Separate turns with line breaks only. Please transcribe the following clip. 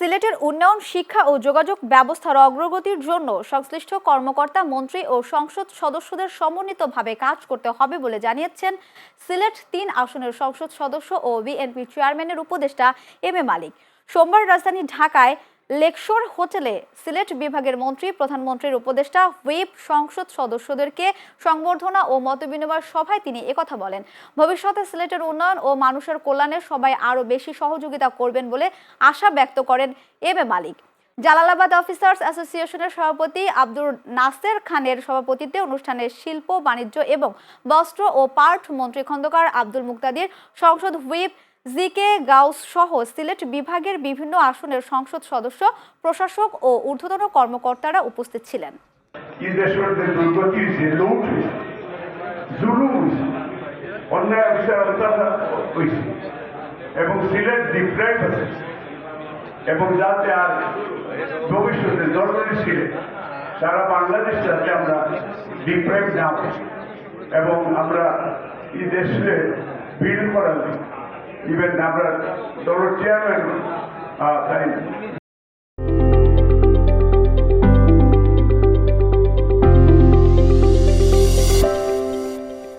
সিলেটের উন্নয়ন, শিক্ষা ও যোগাযোগ ব্যবস্থার অগ্রগতির জন্য সংশ্লিষ্ট কর্মকর্তা, মন্ত্রী ও সংসদ সদস্যদের সমন্বিতভাবে কাজ করতে হবে বলে জানিয়েছেন সিলেট-৩ আসনের সংসদ সদস্য ও বিএনপি চেয়ারম্যানের উপদেষ্টা এম এ মালিক। সোমবার রাজধানী ঢাকায় লেকশোর হোটেলে সিলেট বিভাগের মন্ত্রী, প্রধানমন্ত্রীর উপদেষ্টা, হুইপ, সংসদ সদস্যদেরকে সংবর্ধনা ও মতবিনিময় সভায় তিনি একথা বলেন। ভবিষ্যতে সিলেটের উন্নয়ন ও মানুষের কল্যাণে সবাই আরও বেশি সহযোগিতা করবেন বলে আশা ব্যক্ত করেন M A Malik. Jalalabad officers অ্যাসোসিয়েশনের সভাপতি আব্দুর নাসের খানের সভাপতিত্বে অনুষ্ঠানে শিল্প, বাণিজ্য এবং বস্ত্র ও পাট মন্ত্রী খন্দকার আব্দুল মুক্তাদির, সংসদ হুইপ জি.কে. গাউস সহ সিলেট বিভাগের বিভিন্ন আসনের সংসদ সদস্য, প্রশাসক ও ঊর্ধ্বতন কর্মকর্তারা উপস্থিত ছিলেন।
এবং যাতে আর ভবিষ্যতে জরুরি ছিল সারা বাংলাদেশ যাতে আমরা ডিপ্রাইভ না হই এবং আমরা এই দেশে বিল করার ইভেন আমরা দলের চেয়ারম্যান তাই